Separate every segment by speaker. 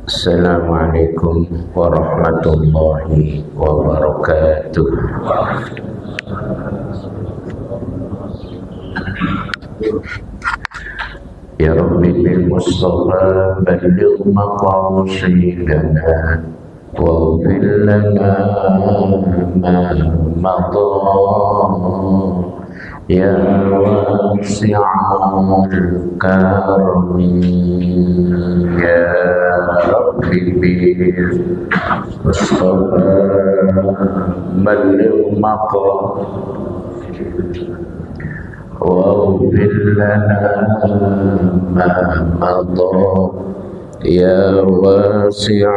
Speaker 1: Assalamualaikum warahmatullahi wabarakatuh. Ya Rabbi bil Mustafa balligh maqasidana waghfir lana ma madha ya wasi'al karami ya Rabbi bil Mustafa balligh maqasidana واغفر لنا ما مضى يا واسع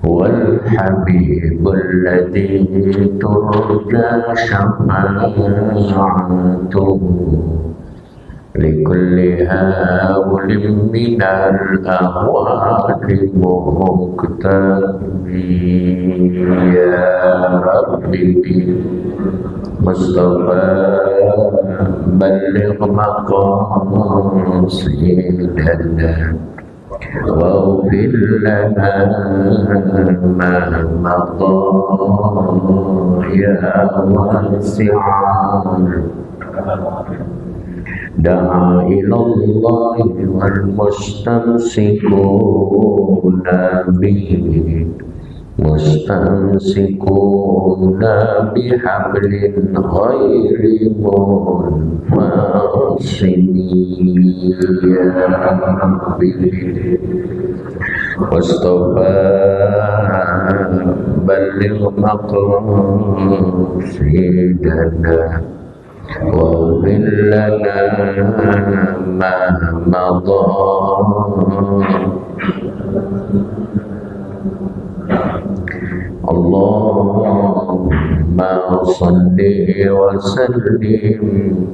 Speaker 1: هو الحبيب الذي ترجى شفاعته لكل هول من الأهوال مكتب يا ربي مصطفى بلغ مقاصدنا واغفر لنا ما مضى يا واسع دعا إلى الله والمستمسكون به مستمسكون بحبل غير منفصل يا ربي واصطفى بلغ مقاصدنا واغفر لنا ما مضى اللهم صل وسلم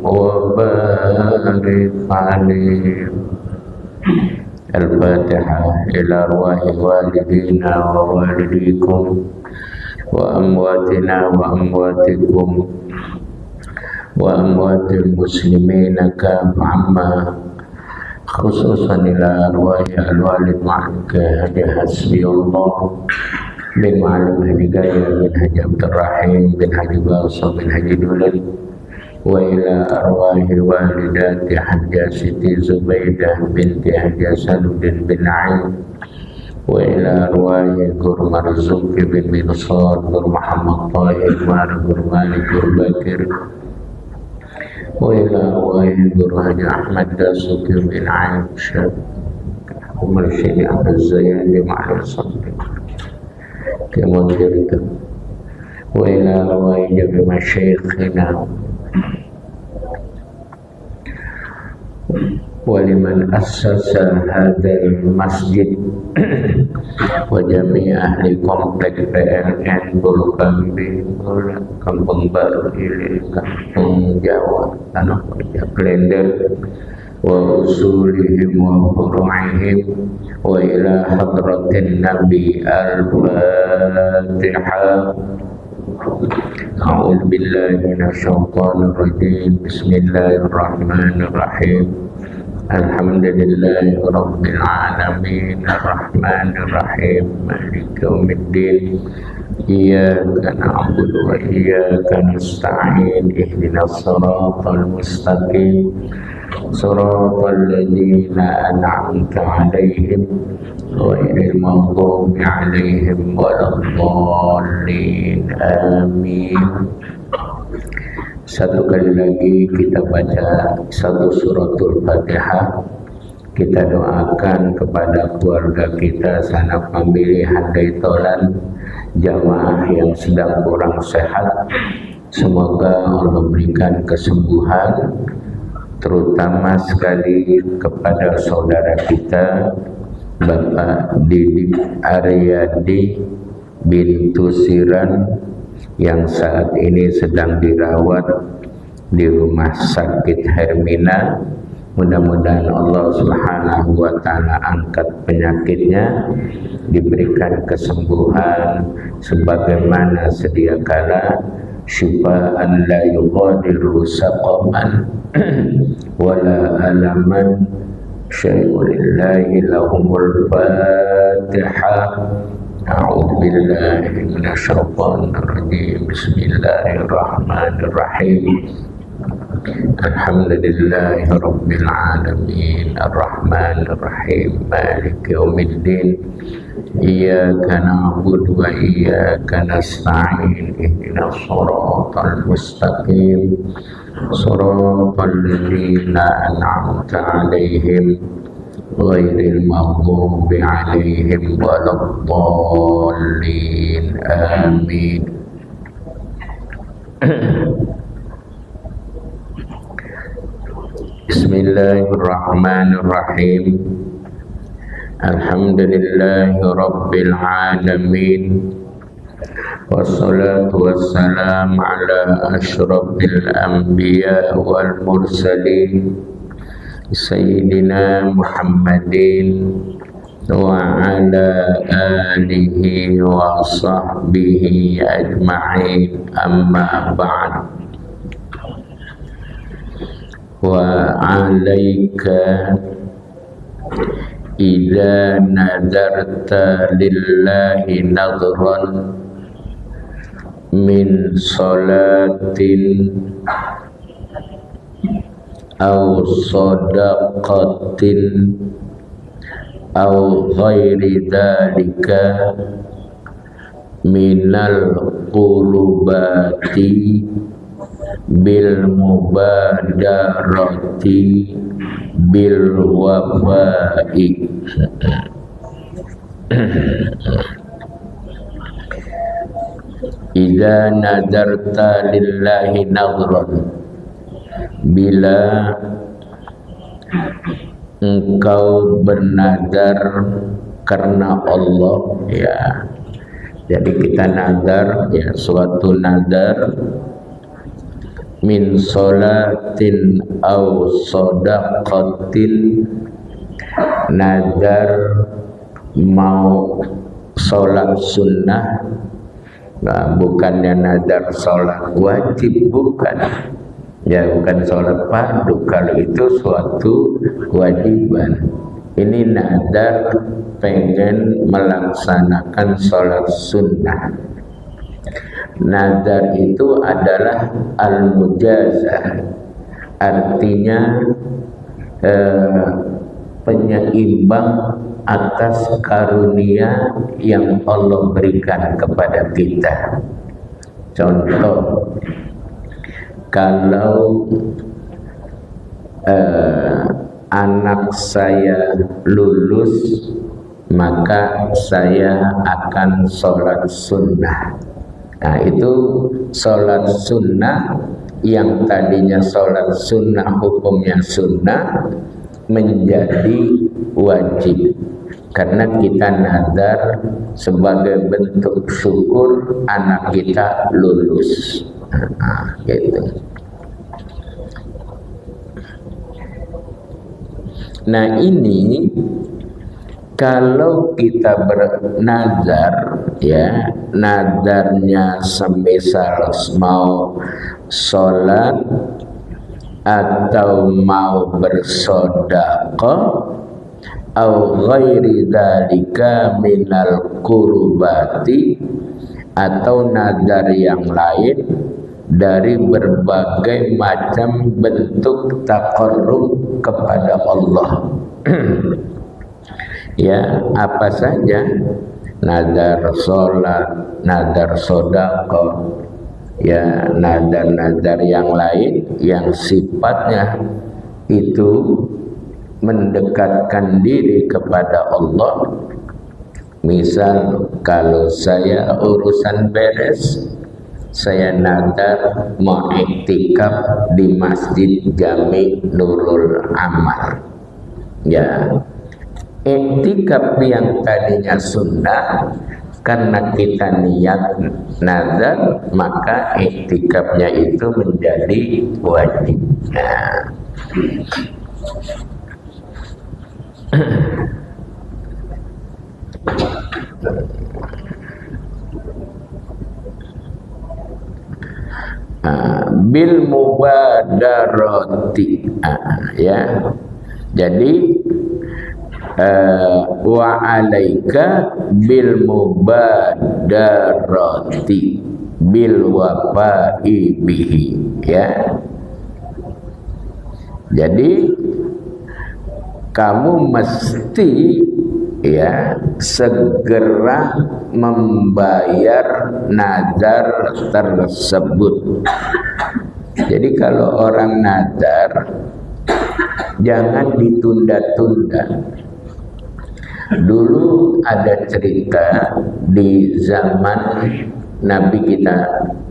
Speaker 1: وبارك عليه. الفاتحة إلى أرواح والدينا ووالديكم وأمواتنا وأمواتكم وأموات المسلمين كافة خصوصا إلى أرواح الوالد معك هدي حسبي الله بن معلم هداية بن حاج عبد الرحيم بن حاج باصة بن حاج دولد وإلى أرواح الوالدات حجة سيدي زبيدة بنت حاج سلود بن عين وإلى أرواح gur مرزوق بن منصور gur محمد طاهر gur مالك gur بكر وإلى أرواح gur حاج أحمد داسوكي بن عائشة عمر الشيخ عبد الزيان معلم صدق كما ذكرت وإلى أرواح جميع مشايخنا ولمن أسس هذا المسجد وجميع أهل komplek PLN Bulukambi Kampung Baru Ili Kampung Jawa Tanah Kerja Klender wa usulihim wa furu'ihim wa ila hadratin Nabi al-Fatihah. A'udzu billahi minasyaitonir rajim. Bismillahirrahmanirrahim. Alhamdulillahi rabbil alamin arrahmanir rahim maliki yaumiddin iyyaka na'budu wa iyyaka nasta'in ihdinas siratal mustaqim siratal ladzina an'amta 'alaihim ghairil maghdubi 'alaihim waladdallin amin. Satu kali lagi kita baca satu suratul Fatihah. Kita doakan kepada keluarga kita, sanak famili handai tolan, jamaah yang sedang kurang sehat. Semoga Allah berikan kesembuhan, terutama sekali kepada saudara kita Bapak Didik Aryadi bintu Siran yang saat ini sedang dirawat di rumah sakit Hermina. Mudah-mudahan Allah Subhanahu wa Ta'ala angkat penyakitnya, diberikan kesembuhan sebagaimana sedia kala, syifaan la yughadiru saqaman wala alaman syai'ulillahi lahumul fatihah. A'udzu billahi minasyaitonir rajim. Bismillahirrahmanirrahim. Alhamdulillahi rabbil alamin, arrahmanir rahim, maliki yaumiddin. Iyyaka na'budu wa iyyaka nasta'in. Ihdinas shiratal mustaqim, shiratal ladzina an'amta 'alaihim ghairil maghdubi 'alaihim waladdallin. Amin. Bismillahirrahmanirrahim. Alhamdulillahi rabbil alamin. Wassalatu wassalamu ala asyrafil anbiya wal mursalin Sayyidina Muhammadin wa ala alihi wa sahbihi ajma'in. Amma ba'd. Wa alaika idza nadarta lillahi nadran min salatin aw sadaqatin aw ghairi dzalika minal qurubati bil mubadarati bil wafa'i. Idza nadarta lillahi nadran, bila engkau bernadar karena Allah, ya. Jadi kita nadar, ya, suatu nadar min sholatin aw shadaqatin, nadar mau sholat sunnah, nah, bukannya nadar sholat wajib, bukan, ya, bukan sholat fardu, kalau itu suatu kewajiban. Ini nadar pengen melaksanakan sholat sunnah. Nadar itu adalah al-mujazah, artinya penyeimbang atas karunia yang Allah berikan kepada kita. Contoh, kalau anak saya lulus, maka saya akan sholat sunnah. Nah, itu sholat sunnah yang tadinya sholat sunnah hukumnya sunnah menjadi wajib karena kita nadar sebagai bentuk syukur anak kita lulus. Nah, gitu. Nah, ini kalau kita bernazar, ya, nadarnya semisal mau sholat atau mau bersedekah au ghairi dzalika minal qurbati, atau nadar yang lain dari berbagai macam bentuk taqarrub kepada Allah. Ya, apa saja, nadar sholat, nadar sedekah, ya, nadar-nadar yang lain yang sifatnya itu mendekatkan diri kepada Allah. Misal kalau saya urusan beres, saya nadar mau iktikaf di Masjid Jami Nurul Amal, ya. Iktikaf yang tadinya sunnah, karena kita niat nazar, maka iktikafnya itu menjadi wajib. Nah, bil mubadarati, ya, Jadi wa alaika bil mubadarati bil wafa'i bihi, ya. Jadi kamu mesti, ya, segera membayar nazar tersebut. Jadi kalau orang nazar jangan ditunda-tunda. Dulu ada cerita di zaman Nabi kita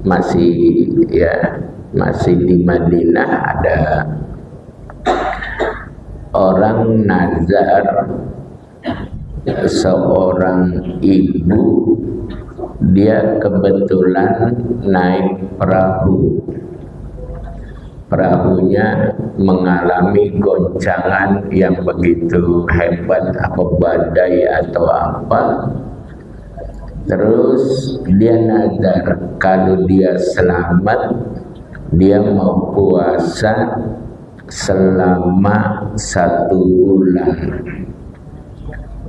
Speaker 1: masih di Madinah, ada orang nazar, seorang ibu, dia kebetulan naik perahu. Perahunya mengalami goncangan yang begitu hebat, apa badai atau apa. Terus dia nazar kalau dia selamat, dia mau puasa selama 1 bulan.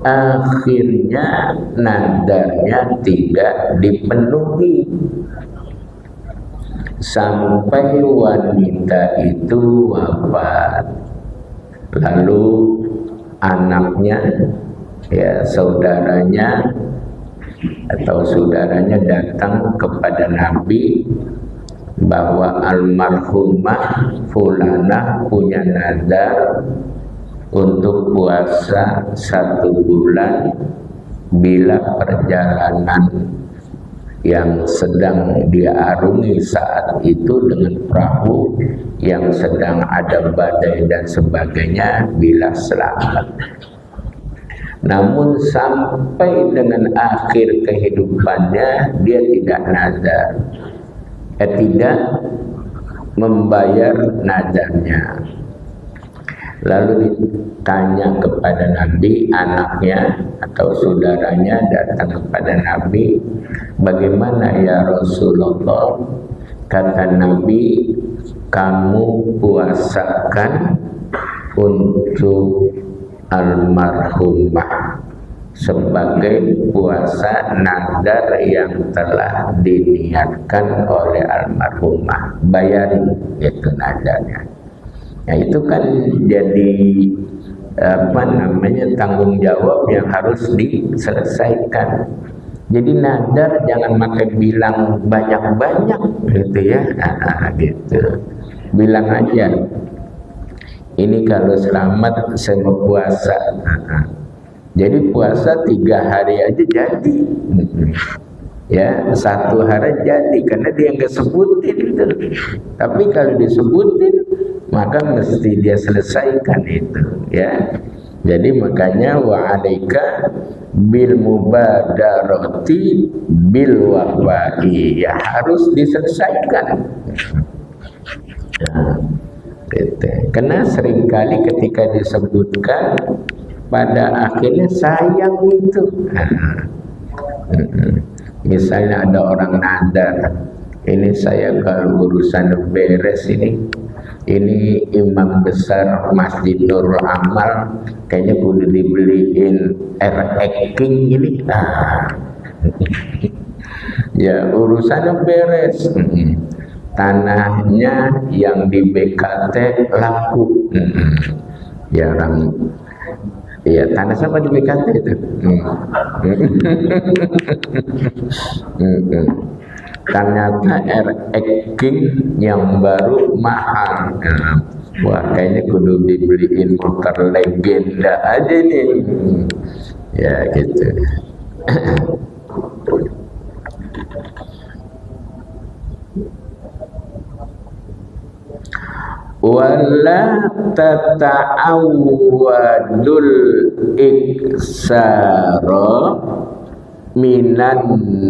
Speaker 1: Akhirnya nadarnya tidak dipenuhi, sampai wanita itu wafat. Lalu anaknya, ya, saudaranya datang kepada Nabi bahwa almarhumah fulanah punya nazar untuk puasa 1 bulan bila perjalanan yang sedang dia arungi saat itu dengan perahu yang sedang ada badai dan sebagainya, bila selamat. Namun sampai dengan akhir kehidupannya dia tidak nazar, tidak membayar nazarnya. Lalu ditanya kepada Nabi, anaknya atau saudaranya datang kepada Nabi, bagaimana ya Rasulullah? Kata Nabi, kamu puasakan untuk almarhumah sebagai puasa nazar yang telah diniatkan oleh almarhumah, bayarin itu nazarnya. Nah, itu kan jadi tanggung jawab yang harus diselesaikan. Jadi nazar jangan pakai bilang banyak-banyak gitu, ya. Gitu. Bilang aja, ini kalau selamat saya mau puasa. Jadi puasa 3 hari aja jadi. Ya, 1 hari jadi karena dia nggak sebutin itu. Tapi kalau disebutin maka mesti dia selesaikan itu, ya. Jadi makanya wa alaika bil mubadarati bil wafa'i, ya, harus diselesaikan. Nah, gitu. Karena seringkali ketika disebutkan pada akhirnya sayang itu. Misalnya ada orang nadar, ini saya kalau urusan beres ini imam besar Masjid Nurul Amal kayaknya kudu dibeliin King ini. Ya, urusannya beres. Tanahnya yang di BKT laku. Ya, iya, tanah siapa di BKT itu? Ternyata King yang baru mahal. Wah, kayaknya kudu dibeliin motor legenda aja nih. Ya, gitu. Wala tata'awwadul iksara minan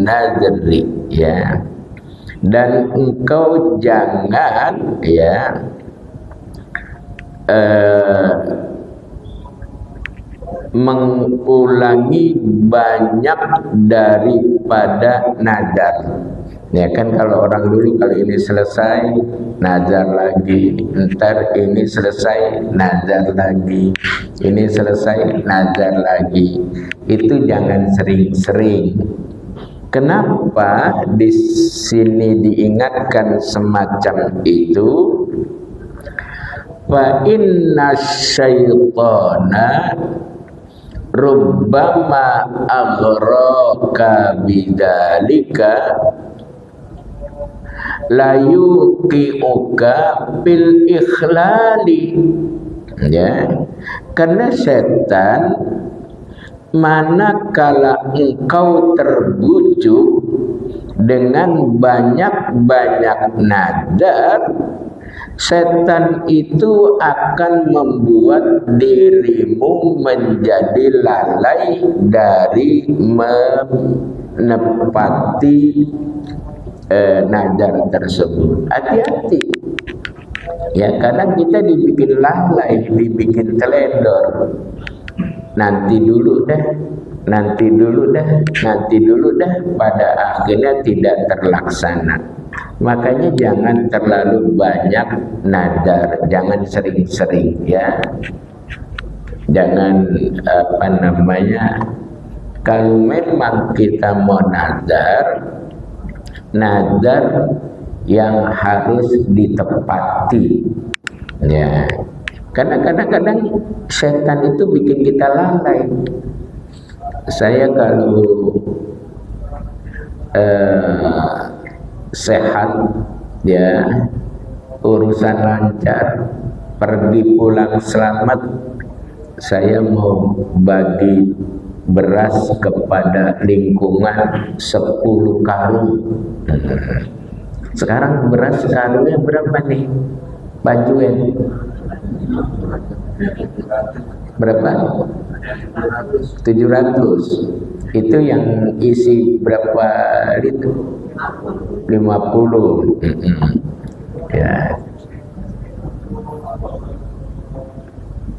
Speaker 1: nadri, ya. Dan engkau jangan, ya, mengulangi banyak daripada nazar. Ya kan kalau orang dulu kalau ini selesai nazar lagi, ntar ini selesai nazar lagi, ini selesai nazar lagi. Itu jangan sering-sering. Kenapa di sini diingatkan semacam itu? Fa inna syaitana rubbama aghraka bidzalika la yuqi'uka bil ikhlali. Ya, karena setan manakala engkau terbujuk dengan banyak-banyak nadar, setan itu akan membuat dirimu menjadi lalai dari menepati nadar tersebut. Hati-hati ya, kadang kita dibikin lalai, dibikin teledor. Nanti dulu dah, nanti dulu dah, nanti dulu dah, pada akhirnya tidak terlaksana. Makanya jangan terlalu banyak nadar, jangan sering-sering ya. Jangan kalau memang kita mau nadar yang harus ditepati ya. Karena kadang-kadang setan itu bikin kita lalai. Saya kalau sehat ya, urusan lancar, pergi pulang selamat, saya mau bagi beras kepada lingkungan 10 karung. Sekarang beras karungnya berapa nih Pak Juen? Berapa? 700. Itu yang isi berapa liter? 50. Ya.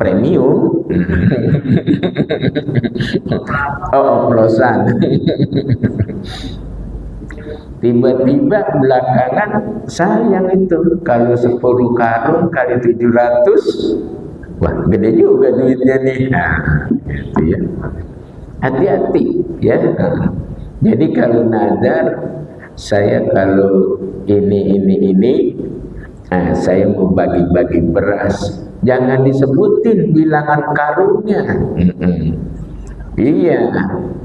Speaker 1: Premium. Oh, oplosan. Tiba-tiba belakangan sayang itu kalau 10 karung kali 700, wah gede juga duitnya nih. Nah, gitu ya. Hati-hati ya. Jadi kalau nadar, saya kalau ini, saya mau bagi-bagi beras, jangan disebutin bilangan karungnya. Iya.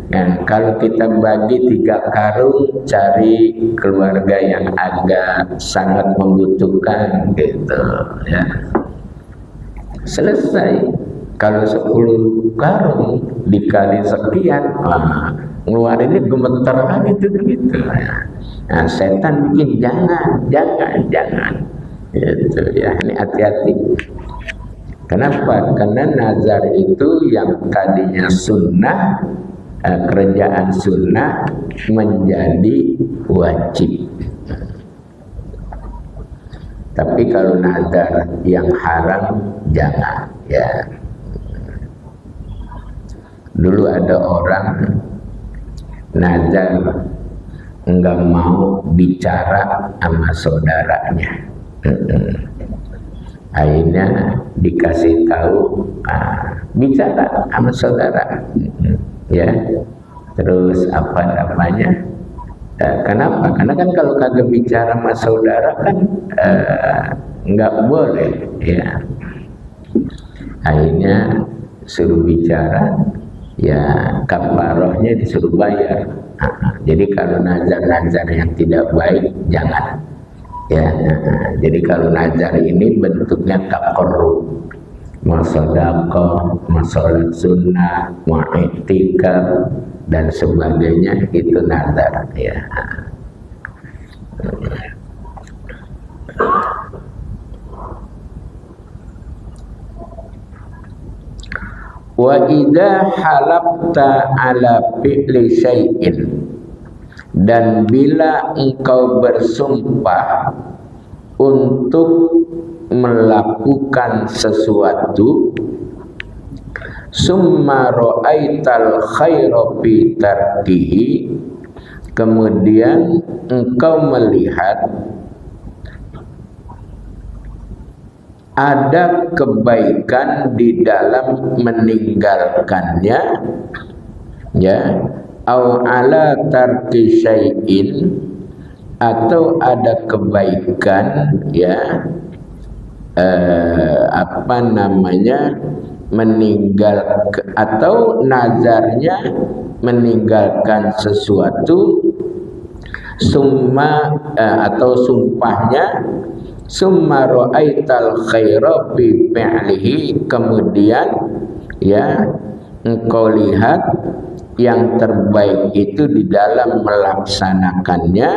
Speaker 1: Nah, kalau kita bagi 3 karung, cari keluarga yang agak sangat membutuhkan gitu ya. Selesai. Kalau 10 karung dikali sekian, ngeluarinnya gemeter lagi tuh gitu ya. Nah, setan bikin jangan gitu ya. Ini hati-hati. Kenapa? Karena nazar itu yang tadinya sunnah, kerjaan sunnah menjadi wajib. Tapi kalau nazar yang haram jangan ya. Dulu ada orang nazar enggak mau bicara sama saudaranya. Akhirnya dikasih tahu, bicara sama saudara ya. Terus apa namanya, kenapa? Karena kan kalau kagak bicara sama saudara kan nggak boleh ya. Akhirnya suruh bicara ya, kafarohnya disuruh bayar. Jadi kalau nazar-nazar yang tidak baik jangan ya. Jadi kalau nazar ini bentuknya taqarrub, mau sedekah, mau sholat sunnah, mau i'tikaf dan sebagainya, itu nazar ya. Wa idza halafta ala fi'li syai'in, dan bila engkau bersumpah untuk melakukan sesuatu, summa ra'aital khaira fi tarkihi, kemudian engkau melihat ada kebaikan di dalam meninggalkannya, ya, au ala tarki syai'in, atau ada kebaikan, ya, meninggal, atau nazarnya meninggalkan sesuatu, atau sumpahnya, summa ra'aital khaira fi fi'lihi, kemudian, ya, engkau lihat yang terbaik itu di dalam melaksanakannya,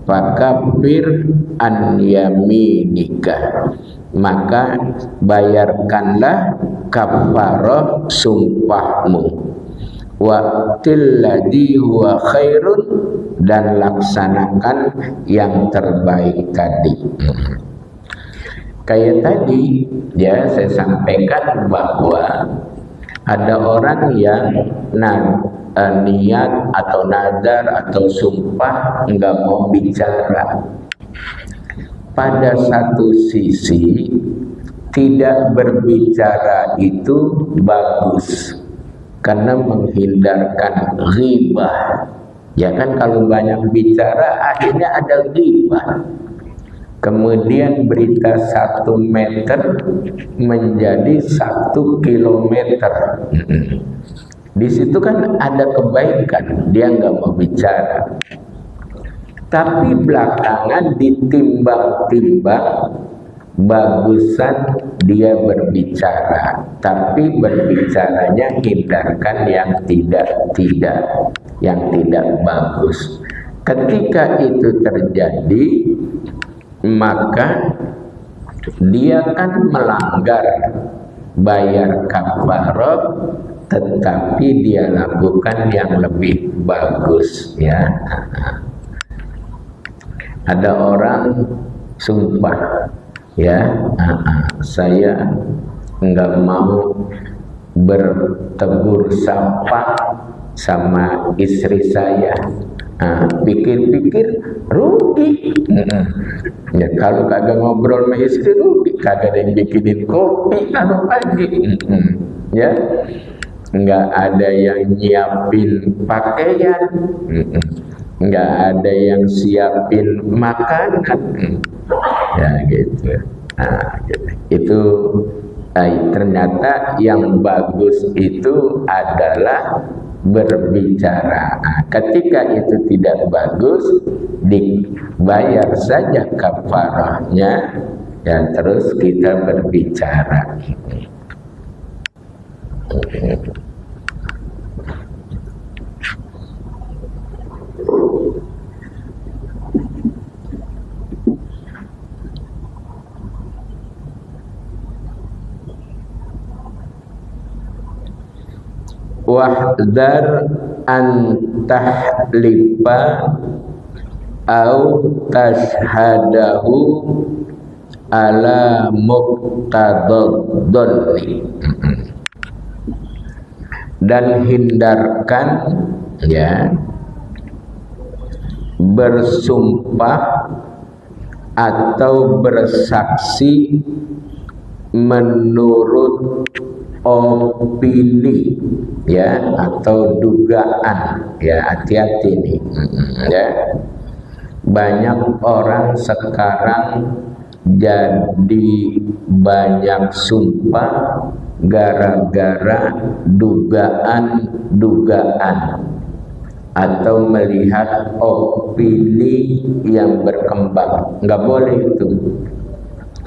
Speaker 1: fakafir an yaminika, maka bayarkanlah kafarah sumpahmu, waqtil ladzi huwa khairun, dan laksanakan yang terbaik tadi. Kayak tadi, ya, saya sampaikan bahwa ada orang yang niat atau nadar atau sumpah enggak mau bicara. Pada satu sisi, tidak berbicara itu bagus karena menghindarkan ghibah. Ya kan, kalau banyak bicara akhirnya ada ghibah. Kemudian berita 1 meter menjadi 1 kilometer. Di situ kan ada kebaikan, dia nggak mau bicara. Tapi belakangan ditimbang-timbang, bagusan dia berbicara, tapi berbicaranya hindarkan yang tidak bagus. Ketika itu terjadi, maka dia kan melanggar bayar kafarah, tetapi dia lakukan yang lebih bagus, ya. Ada orang sumpah, ya, saya enggak mau bertegur sapa sama istri saya. Pikir-pikir rugi. Ya, kalau kagak ngobrol sama istri rugi, kagak ada yang bikinin kopi kalau pagi. Ya, nggak ada yang nyiapin pakaian, nggak ada yang siapin makanan, ya gitu. Gitu. Itu ternyata yang bagus itu adalah berbicara. Ketika itu tidak bagus, dibayar saja kafarahnya, dan terus kita berbicara. Wahdar an tahlifa au tashhadahu ala muqtadad-dhanni, dan hindarkan, ya, bersumpah atau bersaksi menurut opini, ya, atau dugaan, ya, hati-hati nih, ya. Banyak orang sekarang jadi banyak sumpah gara-gara dugaan atau melihat opini yang berkembang. Nggak boleh itu,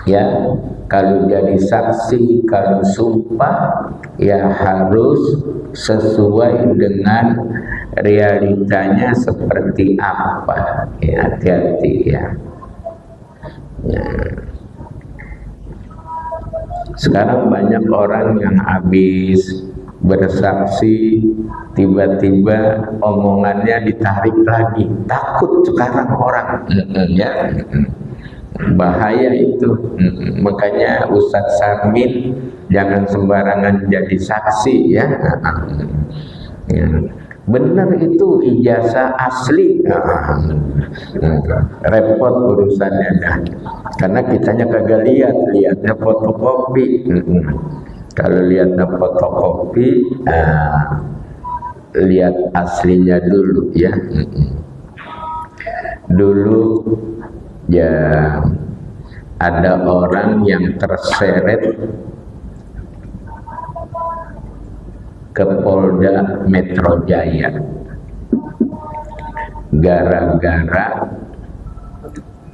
Speaker 1: ya. Kalau jadi saksi, kalau sumpah, ya harus sesuai dengan realitanya seperti apa. Ya, hati-hati, ya. Sekarang banyak orang yang habis bersaksi, tiba-tiba omongannya ditarik lagi. Takut sekarang orang, ya. Bahaya itu. Makanya Ustadz Sarmin jangan sembarangan jadi saksi, ya. benar itu ijazah asli. Repot urusannya dah. Karena kitanya kagak lihatnya fotokopi. Kalau lihatnya fotokopi, lihat aslinya dulu ya. Dulu ya ada orang yang terseret ke Polda Metro Jaya gara-gara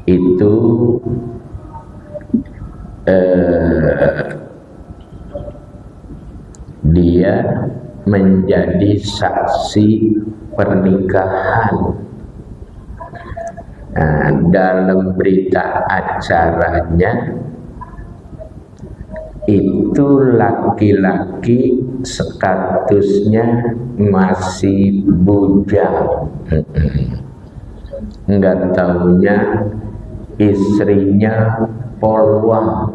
Speaker 1: itu dia menjadi saksi pernikahan. Nah, dalam berita acaranya itu laki-laki statusnya masih bujang. Enggak taunya istrinya polwan.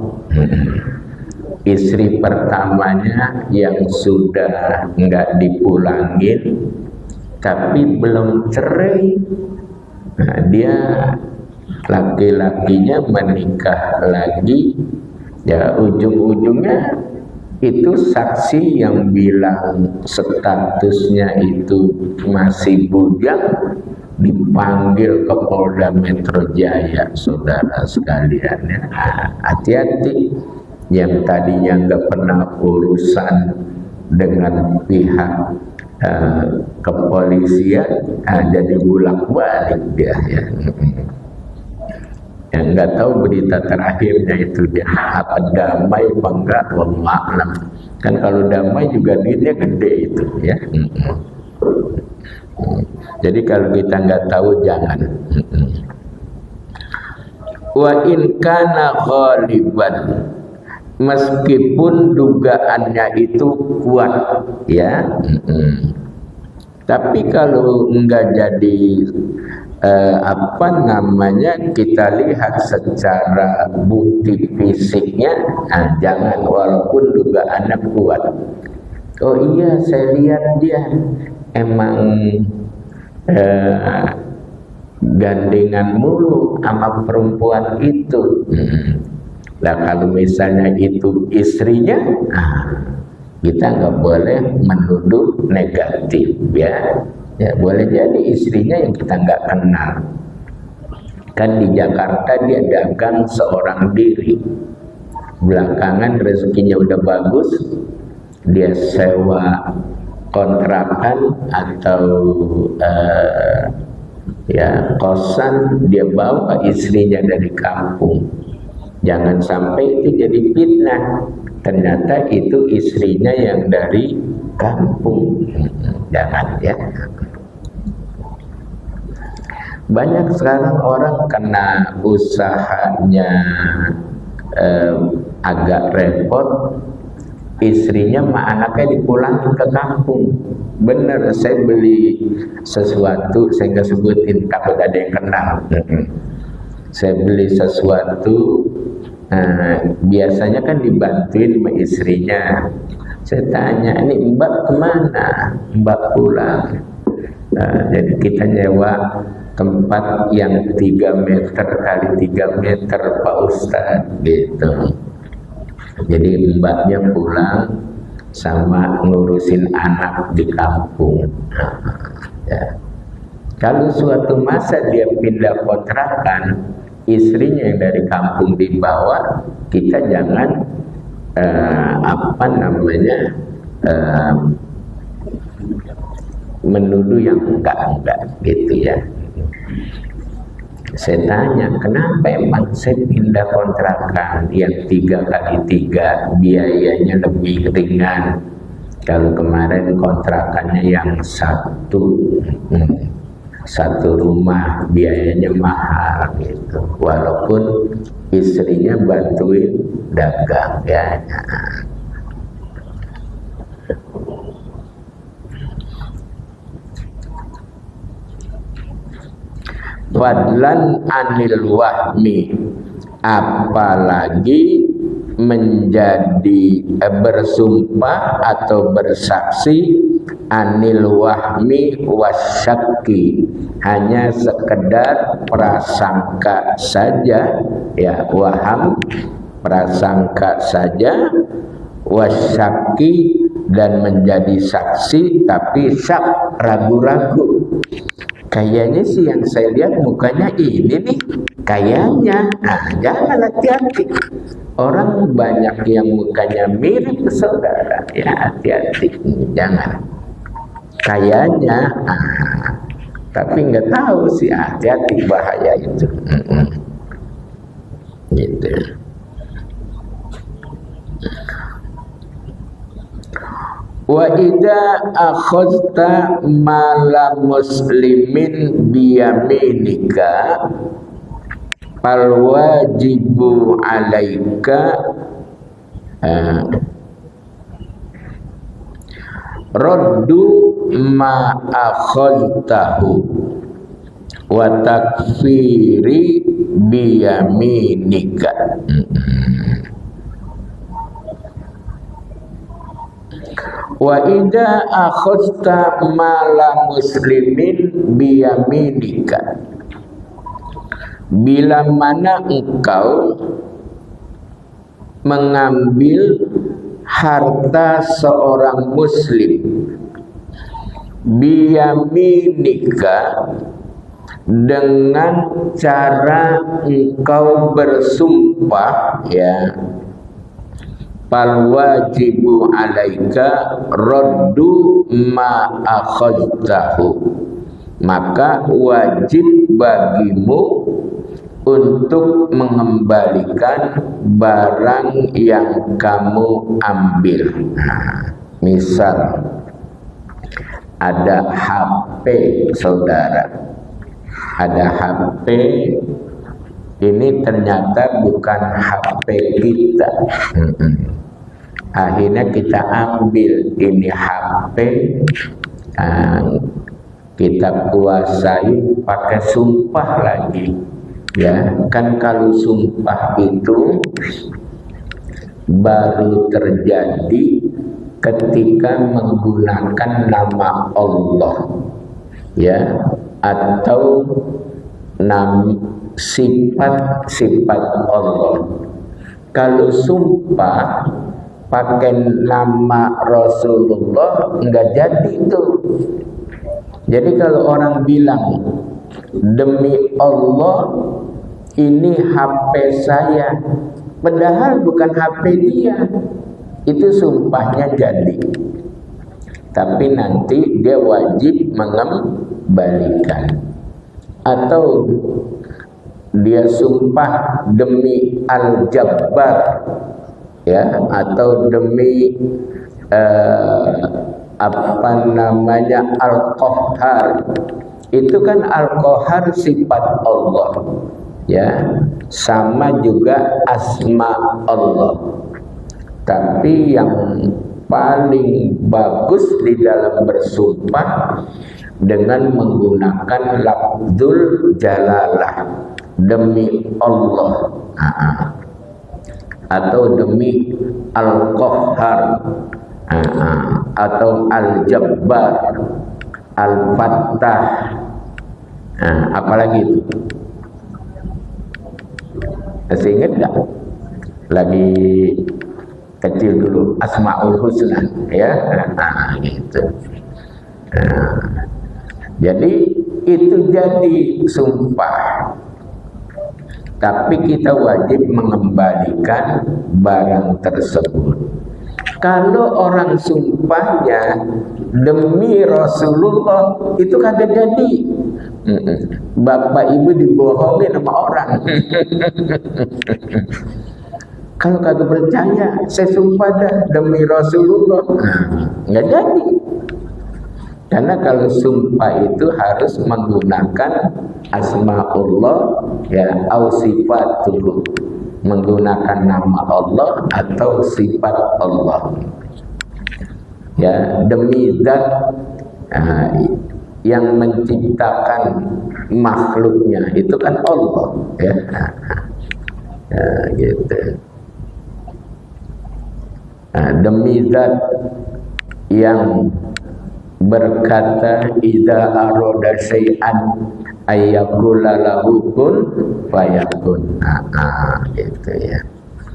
Speaker 1: Istri pertamanya yang sudah enggak dipulangin tapi belum cerai. Nah, dia laki-lakinya menikah lagi. Ya, ujung-ujungnya itu saksi yang bilang statusnya itu masih bujang dipanggil ke Polda Metro Jaya, saudara sekalian ya. Hati-hati yang tadinya nggak pernah urusan dengan pihak kepolisian, jadi bolak-balik dia ya. Yang nggak tahu berita terakhirnya itu dia apa damai apa enggak, wallahu a'lam. Kan kalau damai juga duitnya gede itu ya. Jadi kalau kita nggak tahu jangan. Wa in kana ghaliban, meskipun dugaannya itu kuat ya. Tapi kalau enggak jadi kita lihat secara bukti fisiknya, jangan, walaupun dugaannya kuat. Oh iya, saya lihat dia emang gandengan mulu sama perempuan itu. Nah, kalau misalnya itu istrinya, kita nggak boleh menuduh negatif ya. Ya, boleh jadi istrinya yang kita nggak kenal. Kan di Jakarta dia dagang seorang diri. Belakangan rezekinya udah bagus, dia sewa kontrakan atau ya kosan, dia bawa istrinya dari kampung. Jangan sampai itu jadi fitnah. Ternyata itu istrinya yang dari kampung. Jangan ya. Banyak sekarang orang kena usahanya agak repot, istrinya sama anaknya dipulangin ke kampung. Bener, saya beli sesuatu, saya nggak sebutin takut ada yang kenal. Saya beli sesuatu, biasanya kan dibantuin sama istrinya. Saya tanya, ini Mbak kemana? Mbak pulang. Jadi kita nyewa tempat yang 3 meter kali 3 meter Pak Ustadz gitu. Jadi mbaknya pulang sama ngurusin anak di kampung. Ya. Kalau suatu masa dia pindah kontrakan, istrinya yang dari kampung dibawa, kita jangan menuduh yang enggak gitu ya. Saya tanya, kenapa emang saya pindah kontrakan yang 3 kali 3 biayanya lebih ringan, kalau kemarin kontrakannya yang satu rumah biayanya mahal gitu, walaupun istrinya bantuin dagang ya. Fadlan anil wahmi, apalagi menjadi bersumpah atau bersaksi anil wahmi wasyakki, hanya sekedar prasangka saja, ya, waham prasangka saja, wasyakki dan menjadi saksi tapi syak, ragu-ragu. Kayaknya sih yang saya lihat mukanya ini nih, kayaknya. Nah, jangan, hati-hati. Orang banyak yang mukanya mirip saudara, ya hati-hati, jangan. Kayaknya, tapi nggak tahu sih, hati-hati, bahaya itu. Gitu. Wa idza akhadta mala muslimin biyaminika fal wajibu alaika raddu ma akhadtahu wa takfiri biyaminika. Wa idza akhadta mala muslimin biyaminika, bila mana engkau mengambil harta seorang muslim biyaminika, dengan cara engkau bersumpah, ya, fal wajibu alaika raddu ma akhadtahu, maka wajib bagimu untuk mengembalikan barang yang kamu ambil. Nah, misal ada HP saudara, ada HP ini ternyata bukan HP kita. Akhirnya kita ambil ini HP, kita kuasai pakai sumpah lagi, ya kan. Kalau sumpah itu baru terjadi ketika menggunakan nama Allah, ya, atau sifat-sifat Allah. Kalau sumpah pakai nama Rasulullah enggak jadi itu. Jadi kalau orang bilang demi Allah ini HP saya, padahal bukan HP dia, itu sumpahnya jadi. Tapi nanti dia wajib mengembalikan. Atau dia sumpah demi Al-Jabbar, ya, atau demi Al-Qahhar. Itu kan Al-Qahhar sifat Allah, ya, sama juga asma Allah. Tapi yang paling bagus di dalam bersumpah dengan menggunakan lafzul jalalah, demi Allah, atau demi Al-Qahhar, atau Al-Jabbar, Al-Fattah, apalagi itu masih ingat nggak? Lagi kecil dulu, Asmaul Husna, ya, gitu. Jadi itu jadi sumpah, tapi kita wajib mengembalikan barang tersebut. Kalau orang sumpahnya demi Rasulullah, itu kagak jadi. Bapak ibu dibohongin sama orang. Kalau kagak percaya, saya sumpah dah demi Rasulullah, nggak jadi. Karena kalau sumpah itu harus menggunakan asma'ullah, ya, au sifatuhu, menggunakan nama Allah atau sifat Allah, ya, demi zat yang menciptakan makhluknya, itu kan Allah, ya, gitu. Demi zat yang berkata idza aroda syai'an ayyakula lahu kun fayakun. Gitu ya.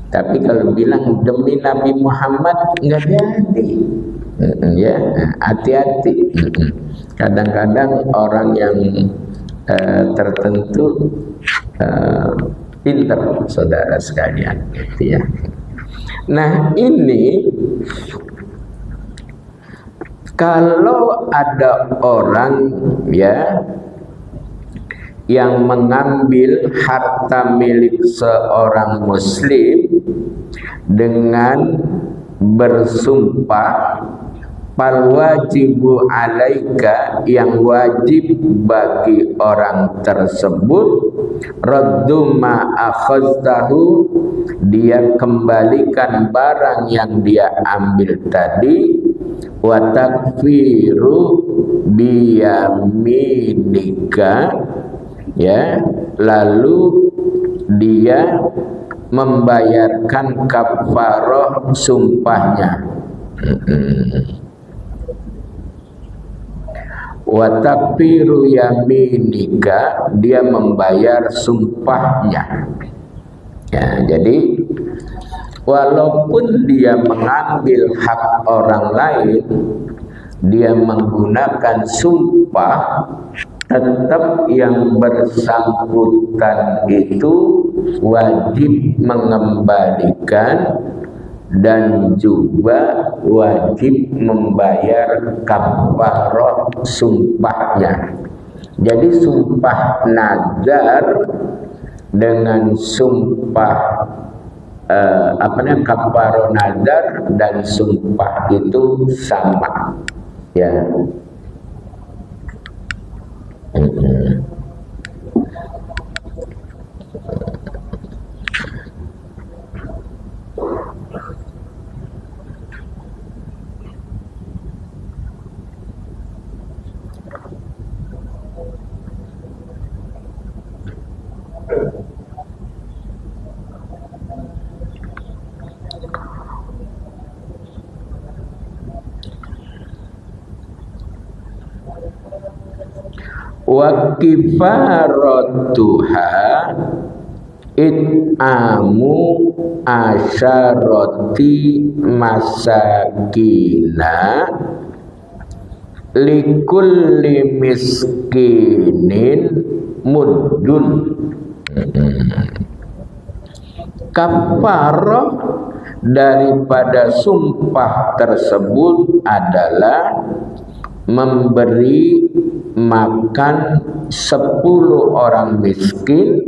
Speaker 1: Tapi kalau bilang demi Nabi Muhammad nggak jadi. Ya, hati-hati. Kadang-kadang orang yang tertentu pinter, saudara sekalian, gitu ya. Nah, ini kalau ada orang ya yang mengambil harta milik seorang muslim dengan bersumpah, fal wajibu alaika, yang wajib bagi orang tersebut, raddu ma akhadtahu, dia kembalikan barang yang dia ambil tadi, wa takfiru biyaminika, ya, lalu dia membayarkan kafarah sumpahnya. Wa takfiru yaminika, dia membayar sumpahnya. Ya, jadi walaupun dia mengambil hak orang lain, dia menggunakan sumpah, tetap yang bersangkutan itu wajib mengembalikan dan juga wajib membayar kafarah sumpahnya. Jadi sumpah nazar dengan sumpah kafarah nazar dan sumpah itu sama, ya. Wa kifaratuha it'amu asyarati masakina likulli miskinin muddun. Kafarah daripada sumpah tersebut adalah memberi makan 10 orang miskin,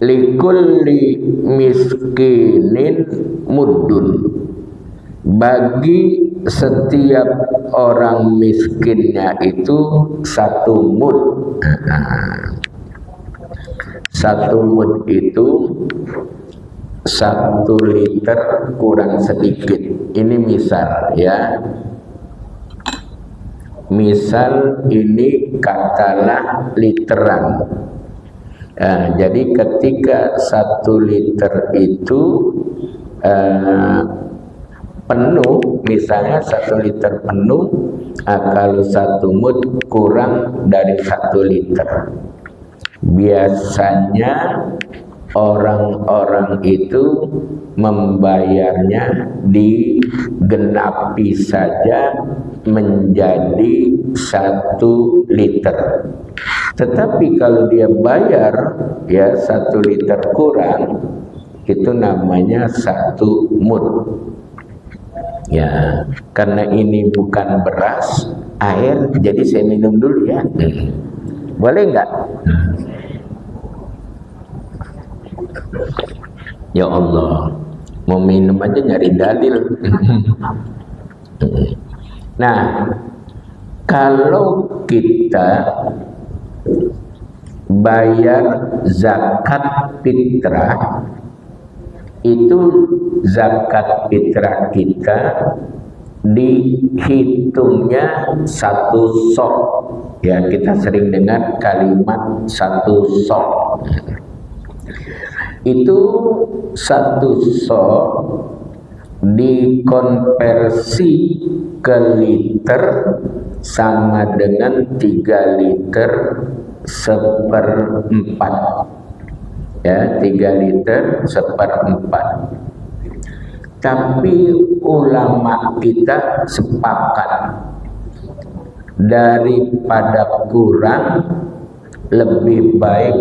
Speaker 1: likulli miskinin muddun, bagi setiap orang miskinnya itu 1 mud. 1 mud itu 1 liter kurang sedikit. Ini misal, ya. Misal ini katalah literan. Jadi ketika 1 liter itu penuh, misalnya 1 liter penuh, kalau 1 mud kurang dari 1 liter, biasanya orang-orang itu membayarnya digenapi saja menjadi 1 liter. Tetapi kalau dia bayar ya 1 liter kurang, itu namanya 1 mud. Ya, karena ini bukan beras, air, jadi saya minum dulu ya. Boleh nggak? Ya Allah, mau minum aja nyari dalil. Nah, kalau kita bayar zakat fitrah, itu zakat fitrah kita dihitungnya 1 sok. Ya, kita sering dengar kalimat 1 sok. Itu 1 sok dikonversi ke liter sama dengan 3 liter seperempat. Ya, 3 liter seperempat. Tapi ulama kita sepakat daripada kurang lebih baik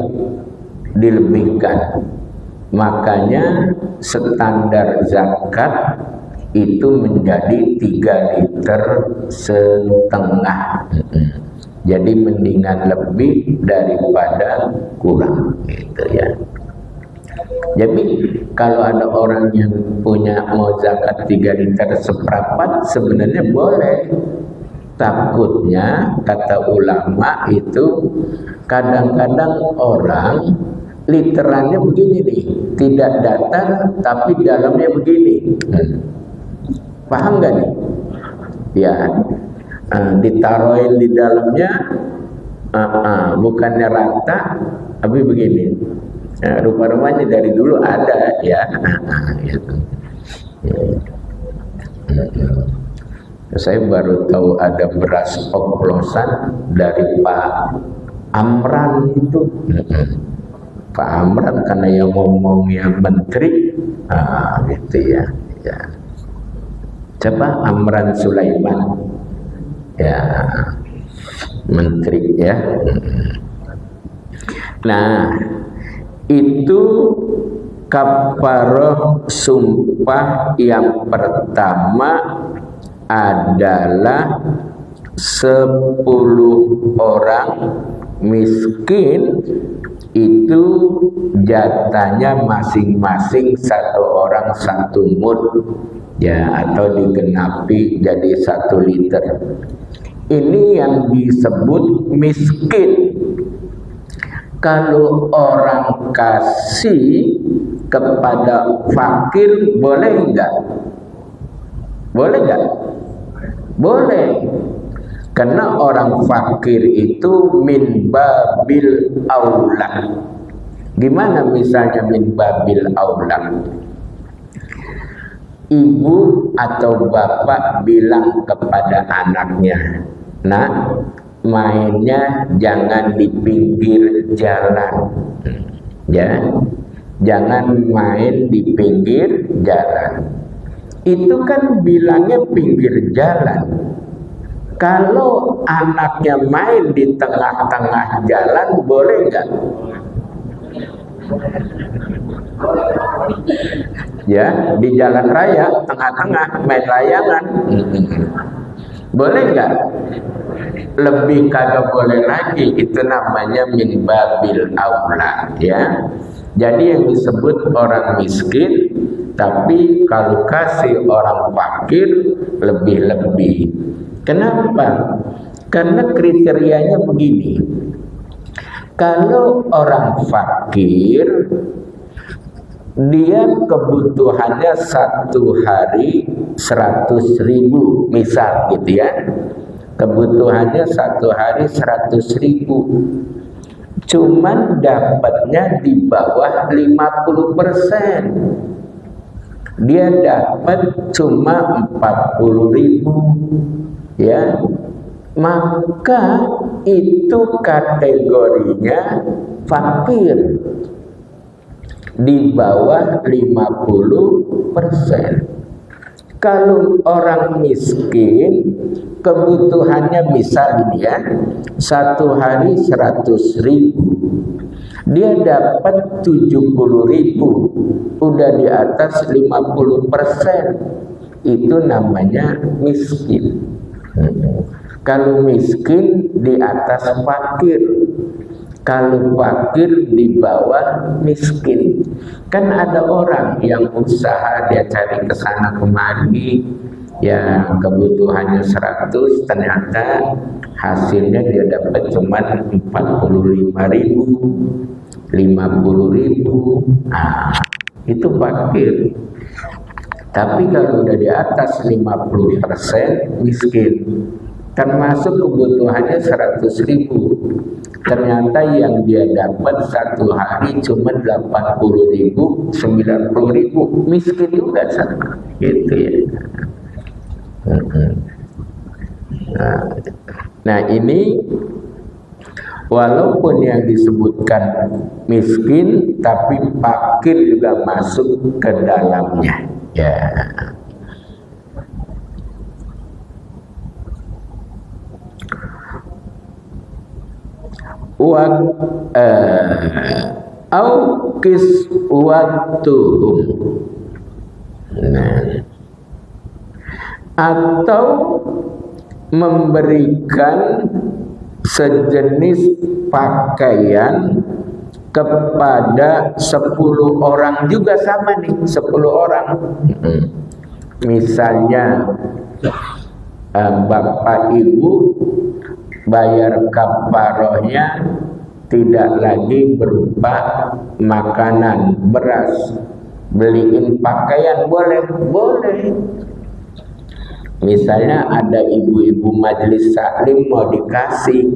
Speaker 1: dilebihkan. Makanya standar zakat itu menjadi 3,5 liter. Jadi mendingan lebih daripada kurang, gitu ya. Jadi kalau ada orang yang punya mau zakat 3 liter seperempat sebenarnya boleh. Takutnya kata ulama itu kadang-kadang orang literannya begini nih, tidak datar tapi dalamnya begini. Paham gak nih? Ya, ditaruhin di dalamnya, bukannya rata, tapi begini. Rupa-rupanya dari dulu ada ya. Gitu. Saya baru tahu ada beras oplosan dari Pak Amran itu. Pak Amran karena yang ngomong yang menteri, gitu ya. Ya. Coba Amran Sulaiman, ya, menteri ya. Nah, itu kafaroh sumpah yang pertama adalah 10 orang miskin itu jatahnya masing-masing 1 orang 1 mud ya, atau digenapi jadi 1 liter. Ini yang disebut miskin. Kalau orang kasih kepada fakir boleh enggak? Boleh enggak? Boleh. Karena orang fakir itu min babil aula. Gimana misalnya min babil aula? Ibu atau bapak bilang kepada anaknya, "Nak, mainnya jangan di pinggir jalan." Ya. Jangan main di pinggir jalan. Itu kan bilangnya pinggir jalan. Kalau anaknya main di tengah-tengah jalan, boleh nggak? Ya, di jalan raya, tengah-tengah, main layangan. Boleh nggak? Lebih kagak boleh lagi. Itu namanya min babil aula, ya. Jadi yang disebut orang miskin, tapi kalau kasih orang fakir lebih-lebih. Kenapa? Karena kriterianya begini. Kalau orang fakir, dia kebutuhannya 1 hari 100.000, misal gitu ya. Kebutuhannya 1 hari 100.000. Cuman dapatnya di bawah 50%. Dia dapat cuma 40.000. Ya, maka itu kategorinya fakir di bawah 50%. Kalau orang miskin kebutuhannya misal ini ya, 1 hari 100.000, dia dapat 70.000, udah di atas 50%, itu namanya miskin. Kalau miskin di atas fakir, kalau fakir di bawah miskin. Kan ada orang yang usaha, dia cari ke sana kemari, ya kebutuhannya 100, ternyata hasilnya dia dapat cuma 45.000, 50.000. Itu fakir. Tapi kalau udah di atas 50% miskin, termasuk kebutuhannya 100.000. ternyata yang dia dapat satu hari cuma 80.000, 90.000, miskin juga sama, gitu ya. Nah ini walaupun yang disebutkan miskin, tapi fakir juga masuk ke dalamnya, ya. Au kiswatuhum, nah, atau memberikan sejenis pakaian kepada 10 orang juga sama nih, 10 orang. Misalnya bapak ibu bayar kafarohnya tidak lagi berupa makanan, beras, beliin pakaian, boleh. Misalnya ada ibu-ibu majelis taklim mau dikasih,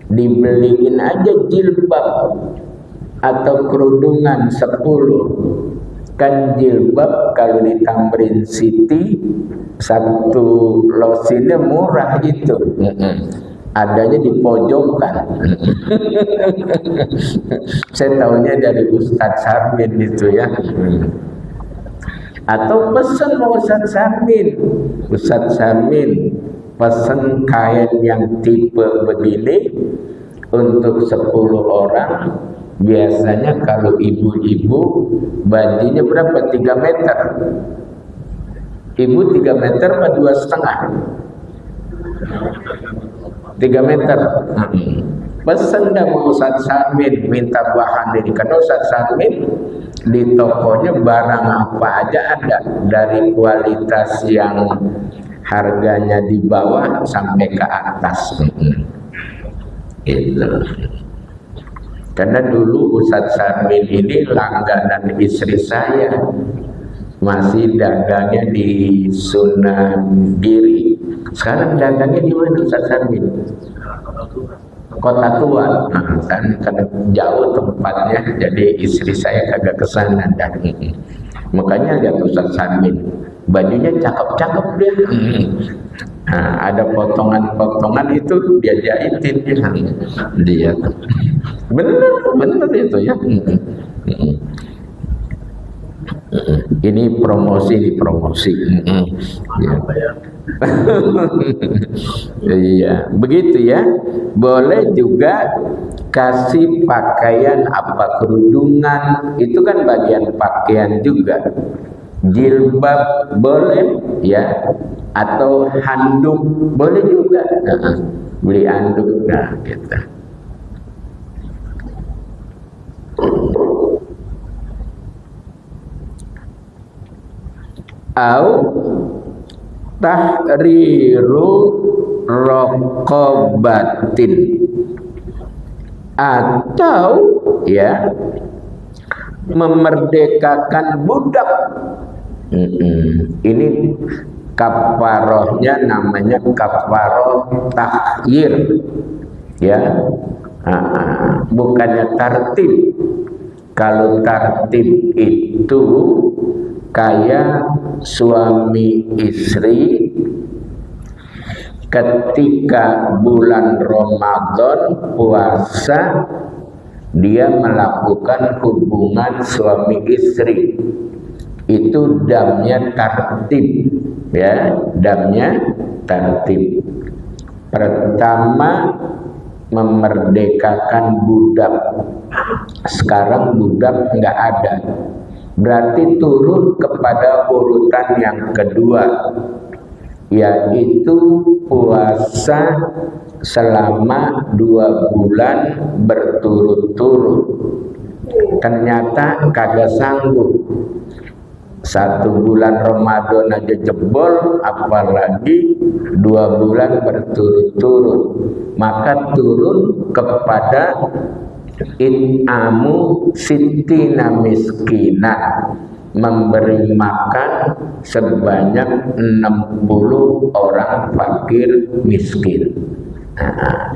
Speaker 1: dibeliin aja jilbab atau kerudungan 10. Kan jilbab kalau di Tamrin City satu losinnya murah itu, adanya di pojokan. Saya tahunya dari Ustadz Sarmin itu ya. Atau pesan mau Ustadz Sarmin pesan kain yang tipe begini untuk 10 orang. Biasanya kalau ibu-ibu bajunya berapa? 3 meter. Ibu 3 meter apa 2,5? 3 meter. Pesan dah mau Ustadz Sarmin, minta bahan ini. Karena Ustadz Sarmin di tokonya barang apa aja ada, dari kualitas yang harganya di bawah sampai ke atas. Gitu. Karena dulu Ustadz Sarmin ini langganan istri saya, masih dagangnya di Sunan Giri. Sekarang dagangnya di mana Ustadz Sarmin? Kota Tua. Nah, karena jauh tempatnya, jadi istri saya kagak kesana. Makanya lihat Ustadz Sarmin, bajunya cakep-cakep dia. Nah, ada potongan-potongan itu dia jahitin dia. Bener itu ya. Ini promosi. Ya. Iya, begitu ya. Boleh juga kasih pakaian apa, kerudungan, itu kan bagian pakaian juga. Jilbab boleh ya, atau handuk boleh juga. Beli handuk, nah gitu. Au tahriru raqabatin, atau ya memerdekakan budak. Ini kafarohnya namanya kafaroh tahyir ya. Bukannya tartib. Kalau tartib itu kayak suami istri ketika bulan Ramadan puasa, dia melakukan hubungan suami istri, itu damnya tartib ya, damnya tartib. Pertama memerdekakan budak. Sekarang budak nggak ada, berarti turun kepada urutan yang kedua, yaitu puasa selama 2 bulan berturut-turut. Ternyata kagak sanggup, 1 bulan Ramadan aja jebol, apalagi 2 bulan berturut-turut. Maka turun kepada it'amu sittina miskina, memberi makan sebanyak 60 orang fakir miskin.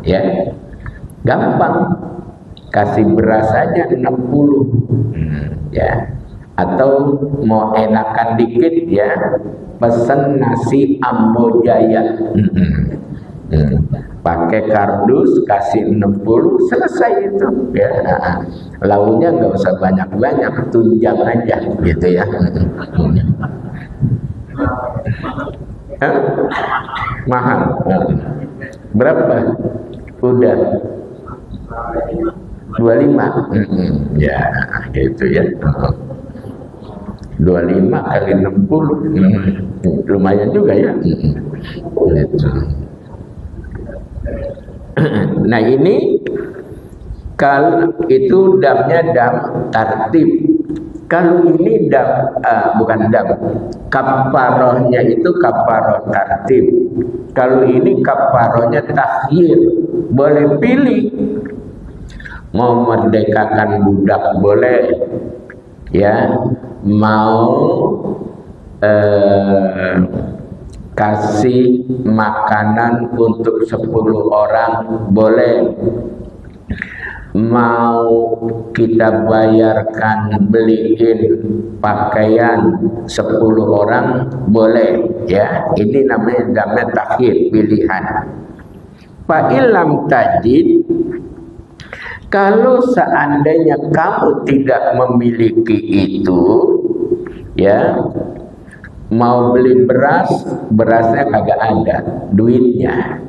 Speaker 1: Ya. gampang, kasih beras saja 60, ya. Atau mau enakan dikit ya, pesen nasi Ambojaya, pakai kardus, kasih 60, selesai itu ya. Lauknya nggak usah banyak-banyak, tunjang aja gitu ya. Mahal. Berapa? Udah 25. Ya gitu ya. 25 kali 60, lumayan juga ya. Gitu. Nah ini kalau itu damnya dam tartib. Kalau ini dam, bukan dam, kafarohnya itu kafaroh tartib. Kalau ini kafarohnya takhir, boleh pilih. Mau merdekakan budak boleh, ya. Mau kasih makanan untuk 10 orang boleh. Mau kita bayarkan beliin pakaian 10 orang boleh ya. Ini namanya takhir, pilihan. Fa illam tajid, kalau seandainya kamu tidak memiliki itu ya, mau beli beras, berasnya kagak ada duitnya.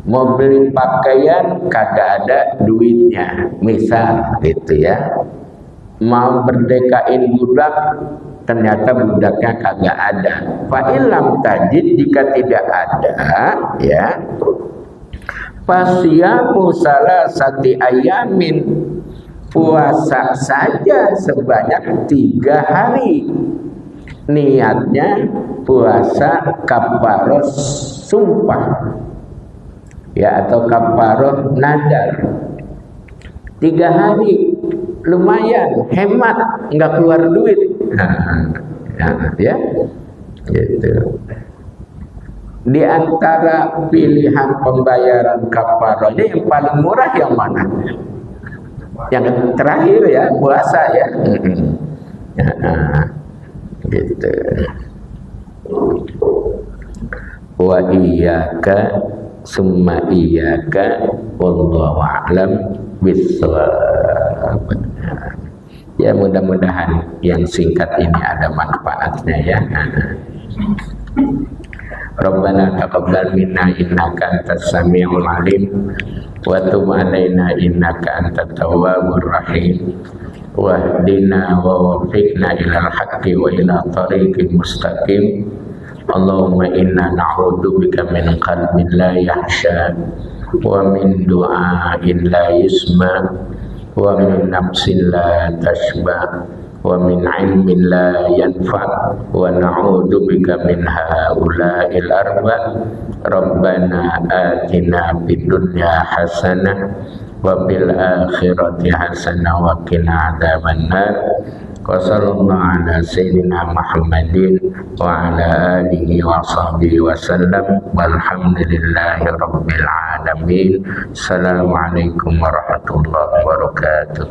Speaker 1: Mau beli pakaian kagak ada duitnya, misal gitu ya. Mau berdekain budak, ternyata budaknya kagak ada. Fa illam tajid, jika tidak ada ya, fasyamu salasati ayamin, puasa saja sebanyak 3 hari. Niatnya puasa kafaroh sumpah ya, atau kafaroh nadar. 3 hari lumayan, hemat, nggak keluar duit. Ya gitu. Di antara pilihan pembayaran kafarohnya yang paling murah yang mana? Yang terakhir ya, puasa ya. Gitu. Wa iyyaka summa iyyaka wallahu a'lam bissawab. Ya, mudah-mudahan yang singkat ini ada manfaatnya ya. Rabbana taqabbal minna innaka antas samiul alim wa tub alaina innaka antat tawwabur rahim. Wahdina wa wafiqna ilal haqqi wa ila tariqil mustaqim. Allahumma inna na'udzu bika min qalbin la yahsha wa min du'ain la yusma wa min nafsin la tashba wa min ilmin la yanfa wa na'udzu bika min haula'il arba. Rabbana atina fid dunya hasanah wa fil akhirati hasanah wa qina adzabannar. Wa sallallahu ala sayyidina Muhammadin wa ala alihi wa sahbihi wa sallam walhamdulillahi rabbil alamin. Assalamualaikum warahmatullahi wabarakatuh.